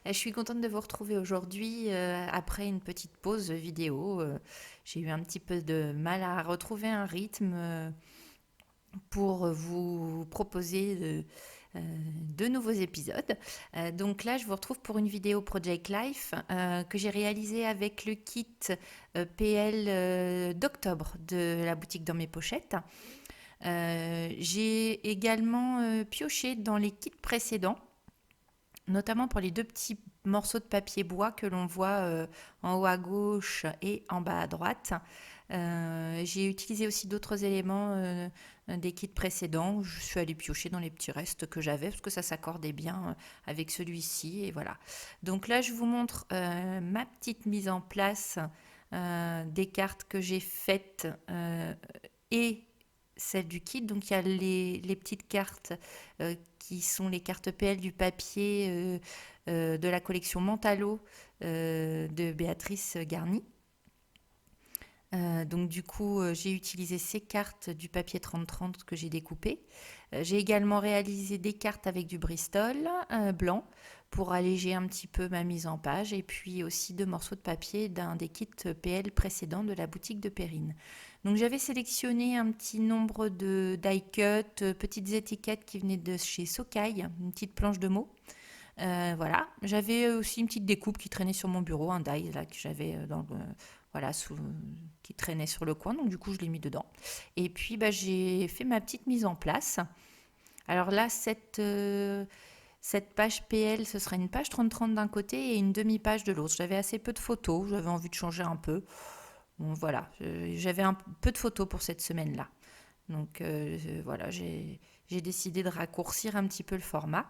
Je suis contente de vous retrouver aujourd'hui après une petite pause vidéo. J'ai eu un petit peu de mal à retrouver un rythme pour vous proposer de nouveaux épisodes. Donc là, je vous retrouve pour une vidéo Project Life que j'ai réalisée avec le kit PL d'octobre de la boutique Dans mes pochettes. J'ai également pioché dans les kits précédents, notamment pour les deux petits morceaux de papier bois que l'on voit en haut à gauche et en bas à droite. J'ai utilisé aussi d'autres éléments des kits précédents. Je suis allée piocher dans les petits restes que j'avais parce que ça s'accordait bien avec celui-ci. Et voilà. Donc là, je vous montre ma petite mise en place des cartes que j'ai faites et celle du kit. Donc il y a les petites cartes qui sont les cartes PL du papier de la collection Mentalo de Béatrice Garny. Donc du coup, j'ai utilisé ces cartes du papier 30-30 que j'ai découpé. J'ai également réalisé des cartes avec du Bristol blanc pour alléger un petit peu ma mise en page, et puis aussi deux morceaux de papier d'un des kits PL précédents de la boutique de Perrine. Donc j'avais sélectionné un petit nombre de die cut, petites étiquettes qui venaient de chez Sokai, une petite planche de mots. Voilà, j'avais aussi une petite découpe qui traînait sur mon bureau, un die là que j'avais voilà, qui traînait sur le coin, donc du coup je l'ai mis dedans. Et puis j'ai fait ma petite mise en place. Alors là, cette page PL, ce sera une page 30-30 d'un côté et une demi-page de l'autre. J'avais assez peu de photos, j'avais envie de changer un peu. Bon, voilà, j'avais un peu de photos pour cette semaine-là. Donc voilà, j'ai décidé de raccourcir un petit peu le format.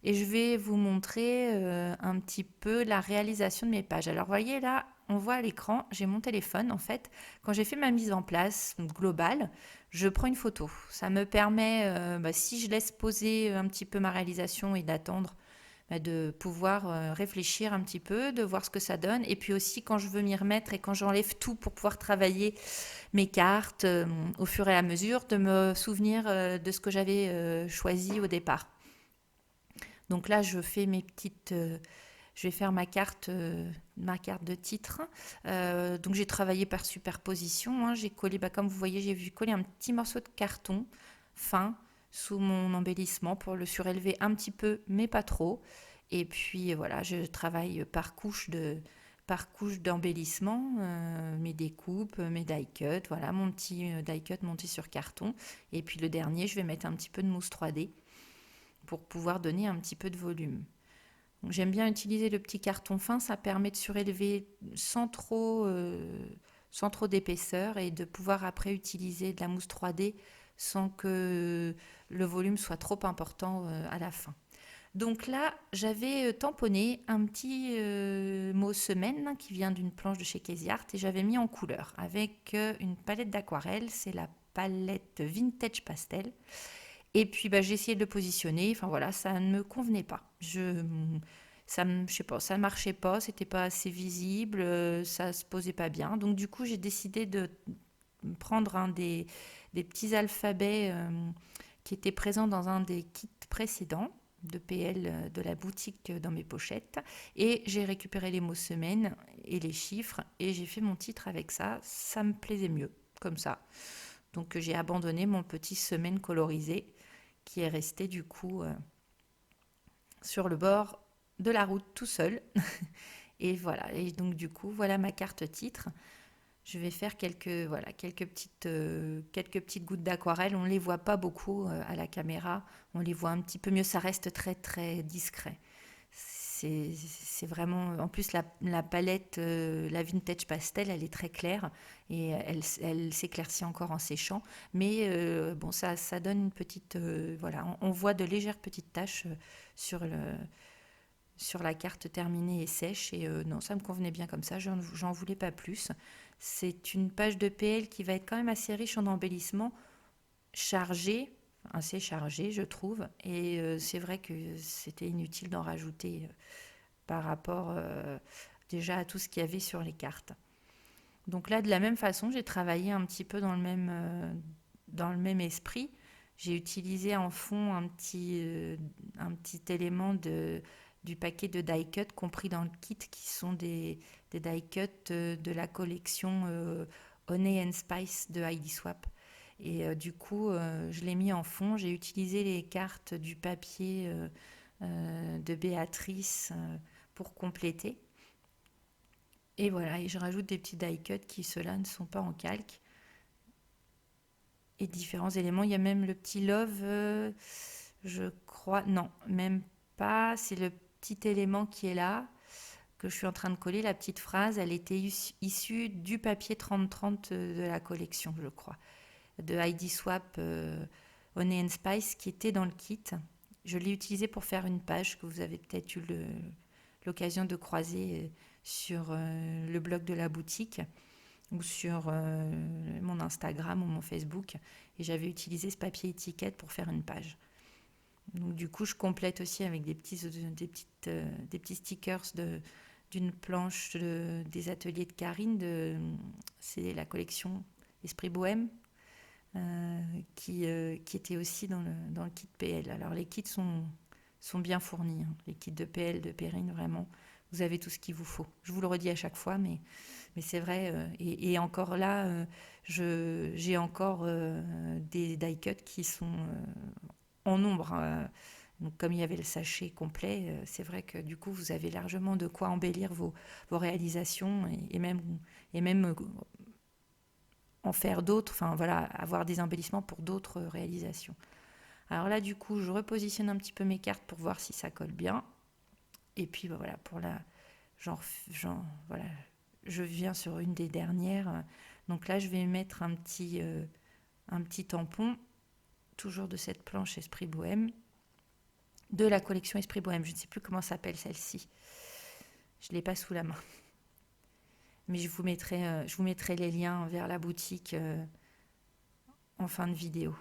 Et je vais vous montrer un petit peu la réalisation de mes pages. Alors, vous voyez là, on voit à l'écran, j'ai mon téléphone. En fait, quand j'ai fait ma mise en place globale, je prends une photo. Ça me permet, si je laisse poser un petit peu ma réalisation et d'attendre, de pouvoir réfléchir un petit peu, de voir ce que ça donne. Et puis aussi, quand je veux m'y remettre et quand j'enlève tout pour pouvoir travailler mes cartes au fur et à mesure, de me souvenir de ce que j'avais choisi au départ. Donc là, je vais faire ma carte de titre. Donc j'ai travaillé par superposition, hein. J'ai collé, comme vous voyez, j'ai collé un petit morceau de carton fin sous mon embellissement pour le surélever un petit peu, mais pas trop. Et puis voilà, je travaille par couche d'embellissement, mes découpes, mes die cuts, voilà, mon petit die cut monté sur carton. Et puis le dernier, je vais mettre un petit peu de mousse 3D pour pouvoir donner un petit peu de volume. Donc, j'aime bien utiliser le petit carton fin, ça permet de surélever sans trop d'épaisseur et de pouvoir après utiliser de la mousse 3D sans que le volume soit trop important à la fin. Donc là, j'avais tamponné un petit mot semaine qui vient d'une planche de chez Casey Art et j'avais mis en couleur avec une palette d'aquarelle, c'est la palette Vintage Pastel. Et puis j'ai essayé de le positionner, enfin voilà, ça ne me convenait pas. Je sais pas, ça ne marchait pas, c'était pas assez visible, ça se posait pas bien. Donc du coup, j'ai décidé de prendre des petits alphabets qui étaient présents dans un des kits précédents de PL de la boutique Dans mes pochettes, et j'ai récupéré les mots semaines et les chiffres et j'ai fait mon titre avec ça. Ça me plaisait mieux comme ça. Donc j'ai abandonné mon petit semaine colorisé qui est resté du coup sur le bord de la route tout seul. Et voilà, et donc du coup, voilà ma carte titre. Je vais faire quelques petites gouttes d'aquarelle. On ne les voit pas beaucoup à la caméra. On les voit un petit peu mieux. Ça reste très très discret. C'est vraiment... En plus, la palette, la Vintage Pastel, elle est très claire et elle s'éclaircit encore en séchant. Mais bon, ça donne une petite... voilà, on voit de légères petites taches sur sur la carte terminée et sèche. Et non, ça me convenait bien comme ça. J'en voulais pas plus. C'est une page de PL qui va être quand même assez riche en embellissement, chargée, assez chargée, je trouve. Et c'est vrai que c'était inutile d'en rajouter par rapport déjà à tout ce qu'il y avait sur les cartes. Donc là, de la même façon, j'ai travaillé un petit peu dans le même esprit. J'ai utilisé en fond un petit élément du paquet de die cut compris dans le kit, qui sont des die cut de la collection Honey and Spice de Heidi Swapp. Et du coup, je l'ai mis en fond. J'ai utilisé les cartes du papier de Béatrice pour compléter. Et voilà, et je rajoute des petits die cut qui, ceux-là, ne sont pas en calque. Et différents éléments. Il y a même le petit love, je crois. Non, même pas. C'est le petit élément qui est là, que je suis en train de coller. La petite phrase, elle était issue du papier 30-30 de la collection, je crois, de Heidi Swapp, Honey and Spice, qui était dans le kit. Je l'ai utilisé pour faire une page que vous avez peut-être eu l'occasion de croiser sur le blog de la boutique ou sur mon Instagram ou mon Facebook. Et j'avais utilisé ce papier étiquette pour faire une page. Donc du coup, je complète aussi avec des petits stickers d'une planche des ateliers de Karine. C'est la collection Esprit Bohème. Qui était aussi dans le kit PL. Alors les kits sont bien fournis, hein. Les kits de PL, de Perrine, vraiment, vous avez tout ce qu'il vous faut. Je vous le redis à chaque fois, mais c'est vrai. Et encore là, j'ai encore des die cuts qui sont en nombre. Donc, comme il y avait le sachet complet, c'est vrai que du coup, vous avez largement de quoi embellir vos réalisations et même en faire d'autres, enfin voilà, avoir des embellissements pour d'autres réalisations. Alors là, du coup, je repositionne un petit peu mes cartes pour voir si ça colle bien. Et puis voilà, pour la, voilà, je viens sur une des dernières. Donc là, je vais mettre un petit tampon, toujours de cette planche Esprit Bohème, de la collection Esprit Bohème. Je ne sais plus comment s'appelle celle-ci. Je ne l'ai pas sous la main. Mais je vous mettrai les liens vers la boutique en fin de vidéo.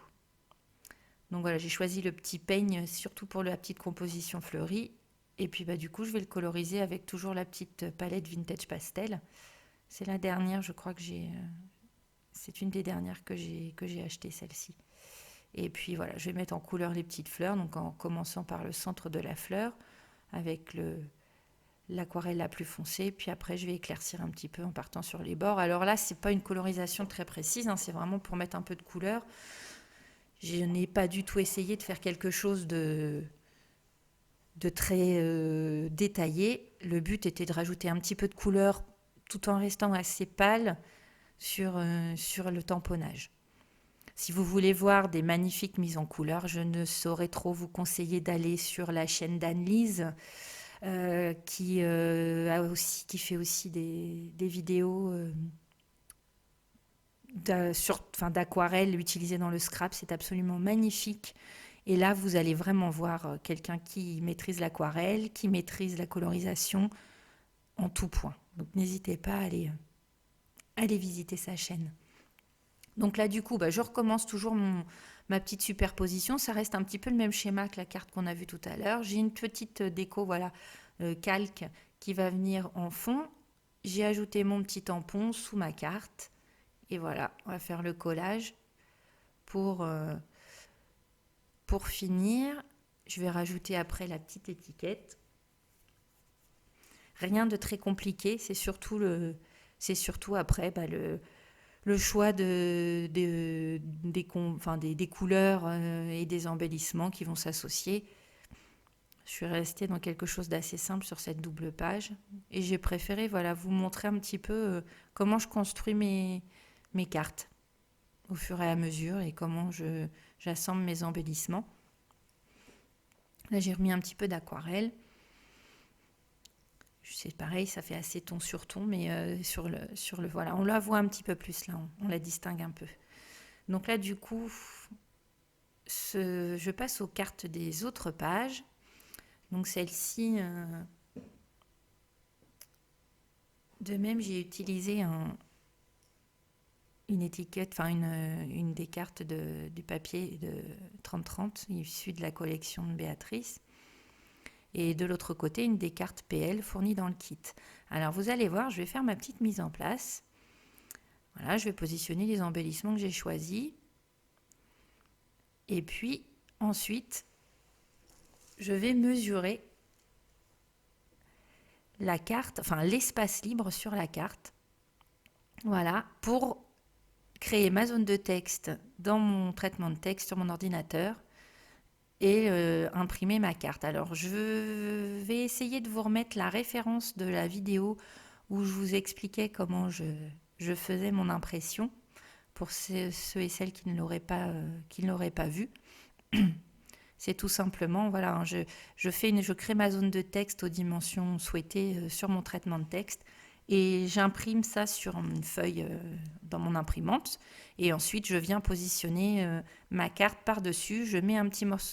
Donc voilà, j'ai choisi le petit peigne surtout pour la petite composition fleurie. Et puis du coup, je vais le coloriser avec toujours la petite palette Vintage Pastel. C'est la dernière, je crois que c'est une des dernières que j'ai acheté, celle-ci. Et puis voilà, je vais mettre en couleur les petites fleurs, donc en commençant par le centre de la fleur avec l'aquarelle la plus foncée, puis après je vais éclaircir un petit peu en partant sur les bords. Alors là, c'est pas une colorisation très précise, hein, c'est vraiment pour mettre un peu de couleur. Je n'ai pas du tout essayé de faire quelque chose de très détaillé. Le but était de rajouter un petit peu de couleur tout en restant assez pâle sur le tamponnage. Si vous voulez voir des magnifiques mises en couleur, je ne saurais trop vous conseiller d'aller sur la chaîne d'Anne-Lise, qui fait aussi des vidéos d'aquarelle utilisées dans le scrap. C'est absolument magnifique. Et là, vous allez vraiment voir quelqu'un qui maîtrise l'aquarelle, qui maîtrise la colorisation en tout point. Donc n'hésitez pas à aller visiter sa chaîne. Donc là, du coup, je recommence toujours ma petite superposition. Ça reste un petit peu le même schéma que la carte qu'on a vue tout à l'heure. J'ai une petite déco, voilà, calque qui va venir en fond. J'ai ajouté mon petit tampon sous ma carte. Et voilà, on va faire le collage. Pour finir, je vais rajouter après la petite étiquette. Rien de très compliqué, c'est surtout après le choix des couleurs et des embellissements qui vont s'associer. Je suis restée dans quelque chose d'assez simple sur cette double page et j'ai préféré vous montrer un petit peu comment je construis mes cartes au fur et à mesure et comment j'assemble mes embellissements. Là, j'ai remis un petit peu d'aquarelle. C'est pareil, ça fait assez ton sur ton, mais sur le voilà, on la voit un petit peu plus là, on la distingue un peu. Donc là, du coup, je passe aux cartes des autres pages. Donc celle-ci, de même, j'ai utilisé une étiquette, une des cartes du papier de 30-30, issue de la collection de Béatrice. Et de l'autre côté, une des cartes PL fournies dans le kit. Alors vous allez voir, je vais faire ma petite mise en place. Voilà, je vais positionner les embellissements que j'ai choisis. Et puis ensuite, je vais mesurer la carte, enfin l'espace libre sur la carte. Voilà, pour créer ma zone de texte dans mon traitement de texte sur mon ordinateur et imprimer ma carte. Alors, je vais essayer de vous remettre la référence de la vidéo où je vous expliquais comment je faisais mon impression pour ceux et celles qui ne l'auraient pas vu. C'est tout simplement, voilà, hein, je crée ma zone de texte aux dimensions souhaitées sur mon traitement de texte et j'imprime ça sur une feuille dans mon imprimante. Et ensuite, je viens positionner ma carte par-dessus. Je mets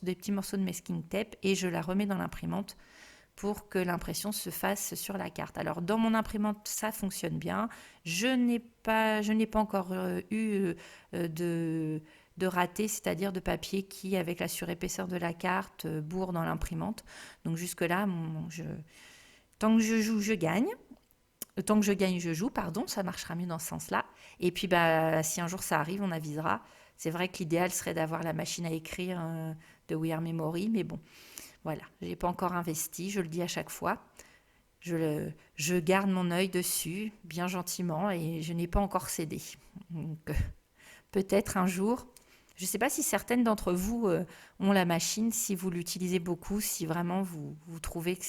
des petits morceaux de masking tape et je la remets dans l'imprimante pour que l'impression se fasse sur la carte. Alors, dans mon imprimante, ça fonctionne bien. Je n'ai pas encore eu de raté, c'est-à-dire de papier qui, avec la surépaisseur de la carte, bourre dans l'imprimante. Donc jusque-là, tant que je joue, je gagne. Tant que je gagne, je joue, pardon, ça marchera mieux dans ce sens-là. Et puis, bah, si un jour ça arrive, on avisera. C'est vrai que l'idéal serait d'avoir la machine à écrire de We Are Memory, mais bon, voilà, je n'ai pas encore investi, je le dis à chaque fois. Je garde mon œil dessus, bien gentiment, et je n'ai pas encore cédé. Donc, peut-être un jour, je ne sais pas si certaines d'entre vous ont la machine, si vous l'utilisez beaucoup, si vraiment vous trouvez que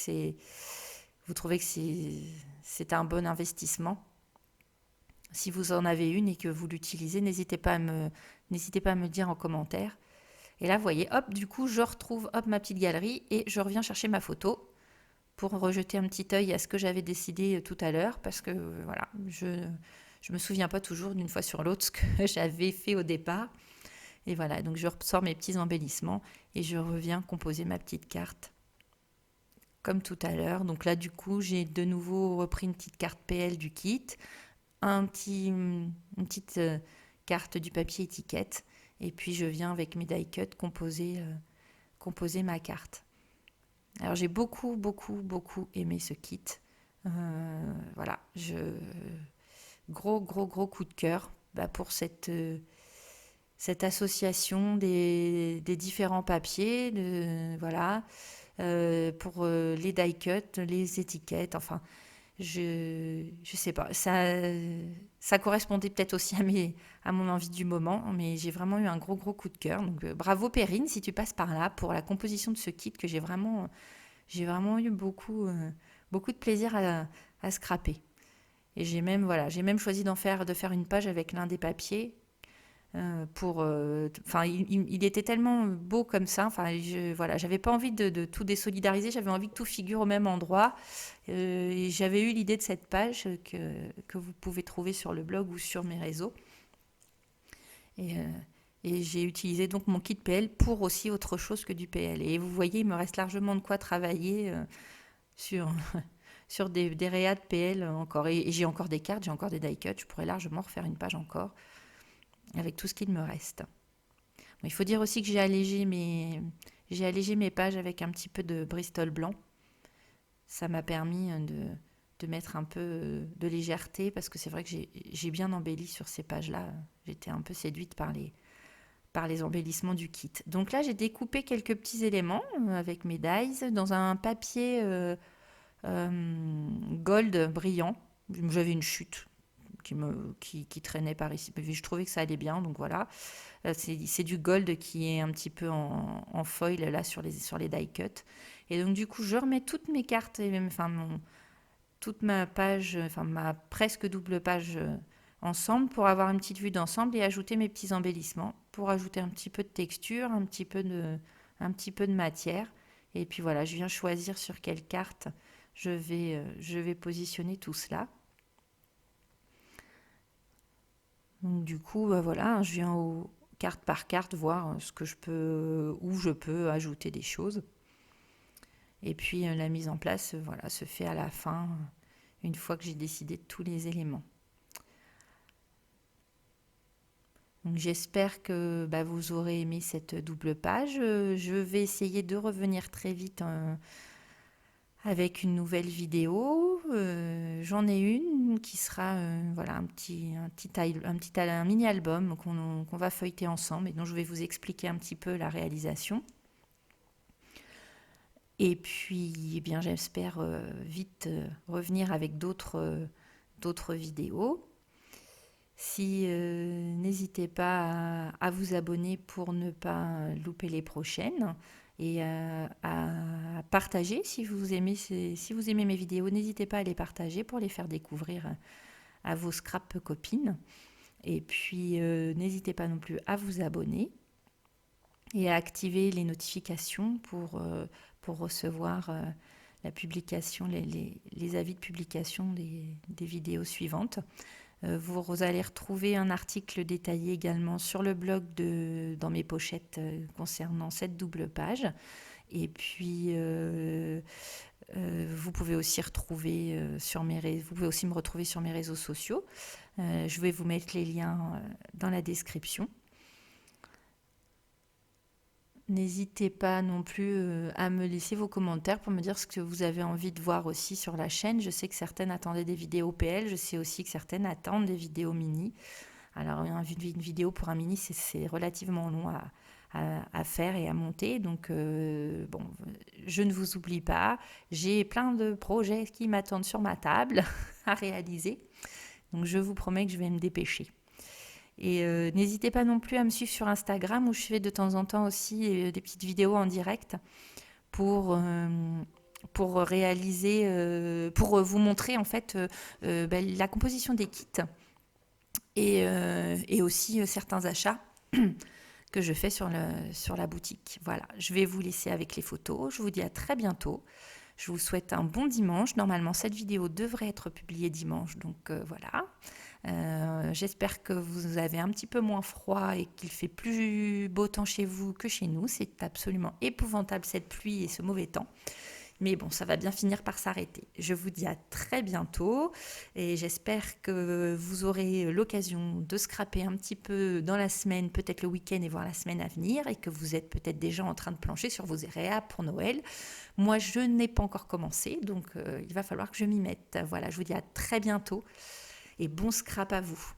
c'est un bon investissement. Si vous en avez une et que vous l'utilisez, n'hésitez pas à me dire en commentaire. Et là, vous voyez, hop, du coup, je retrouve ma petite galerie et je reviens chercher ma photo pour rejeter un petit œil à ce que j'avais décidé tout à l'heure parce que voilà, je me souviens pas toujours d'une fois sur l'autre ce que j'avais fait au départ. Et voilà, donc je ressors mes petits embellissements et je reviens composer ma petite carte comme tout à l'heure. Donc là, du coup, j'ai de nouveau repris une petite carte PL du kit, une petite carte du papier étiquette et puis je viens avec mes die cut composer ma carte. Alors j'ai beaucoup aimé ce kit. Voilà, gros coup de cœur pour cette association des différents papiers, voilà, pour les die cut, les étiquettes, enfin, je sais pas, ça correspondait peut-être aussi à mon envie du moment, mais j'ai vraiment eu un gros coup de cœur. Donc bravo Perrine, si tu passes par là, pour la composition de ce kit que j'ai vraiment eu beaucoup de plaisir à scraper. Et j'ai même choisi de faire une page avec l'un des papiers il était tellement beau comme ça. Enfin, j'avais pas envie de tout désolidariser. J'avais envie que tout figure au même endroit. Et j'avais eu l'idée de cette page que vous pouvez trouver sur le blog ou sur mes réseaux. Et j'ai utilisé donc mon kit PL pour aussi autre chose que du PL. Et vous voyez, il me reste largement de quoi travailler sur sur des réas de PL encore. Et j'ai encore des cartes, j'ai encore des die cut. Je pourrais largement refaire une page encore avec tout ce qu'il me reste. Bon, il faut dire aussi que j'ai allégé mes pages avec un petit peu de Bristol blanc. Ça m'a permis de mettre un peu de légèreté parce que c'est vrai que j'ai bien embelli sur ces pages-là. J'étais un peu séduite par les embellissements du kit. Donc là, j'ai découpé quelques petits éléments avec mes dies dans un papier gold brillant. J'avais une chute qui traînait par ici. Je trouvais que ça allait bien, donc voilà. C'est du gold qui est un petit peu en foil là sur les die cut. Et donc du coup, je remets toutes mes cartes, et même, toute ma page, ma presque double page ensemble pour avoir une petite vue d'ensemble et ajouter mes petits embellissements pour ajouter un petit peu de texture, un petit peu de matière. Et puis voilà, je viens choisir sur quelle carte je vais positionner tout cela. Donc du coup, voilà, je viens carte par carte voir où je peux ajouter des choses. Et puis la mise en place, voilà, se fait à la fin, une fois que j'ai décidé de tous les éléments. Donc j'espère que vous aurez aimé cette double page. Je vais essayer de revenir très vite avec une nouvelle vidéo. J'en ai une qui sera un mini album qu'on va feuilleter ensemble et dont je vais vous expliquer un petit peu la réalisation. Et puis, eh bien, j'espère vite revenir avec d'autres vidéos. Si n'hésitez pas à vous abonner pour ne pas louper les prochaines et à partager si vous aimez mes vidéos, n'hésitez pas à les partager pour les faire découvrir à vos scrap copines. Et puis n'hésitez pas non plus à vous abonner et à activer les notifications pour recevoir la publication, les avis de publication des vidéos suivantes. Vous allez retrouver un article détaillé également sur le blog dans mes pochettes concernant cette double page. Et puis, vous pouvez aussi vous pouvez aussi me retrouver sur mes réseaux sociaux. Je vais vous mettre les liens dans la description. N'hésitez pas non plus à me laisser vos commentaires pour me dire ce que vous avez envie de voir aussi sur la chaîne. Je sais que certaines attendaient des vidéos PL, je sais aussi que certaines attendent des vidéos mini. Alors une vidéo pour un mini, c'est relativement long à faire et à monter. Donc bon, je ne vous oublie pas. J'ai plein de projets qui m'attendent sur ma table à réaliser. Donc je vous promets que je vais me dépêcher. Et n'hésitez pas non plus à me suivre sur Instagram où je fais de temps en temps aussi des petites vidéos en direct pour réaliser, pour vous montrer en fait la composition des kits et aussi certains achats que je fais sur la boutique. Voilà, je vais vous laisser avec les photos. Je vous dis à très bientôt. Je vous souhaite un bon dimanche. Normalement, cette vidéo devrait être publiée dimanche, donc voilà. J'espère que vous avez un petit peu moins froid et qu'il fait plus beau temps chez vous que chez nous. C'est absolument épouvantable cette pluie et ce mauvais temps. Mais bon, ça va bien finir par s'arrêter. Je vous dis à très bientôt et j'espère que vous aurez l'occasion de scraper un petit peu dans la semaine, peut-être le week-end et voir la semaine à venir et que vous êtes peut-être déjà en train de plancher sur vos réas pour Noël. Moi, je n'ai pas encore commencé, donc il va falloir que je m'y mette. Voilà, je vous dis à très bientôt et bon scrap à vous.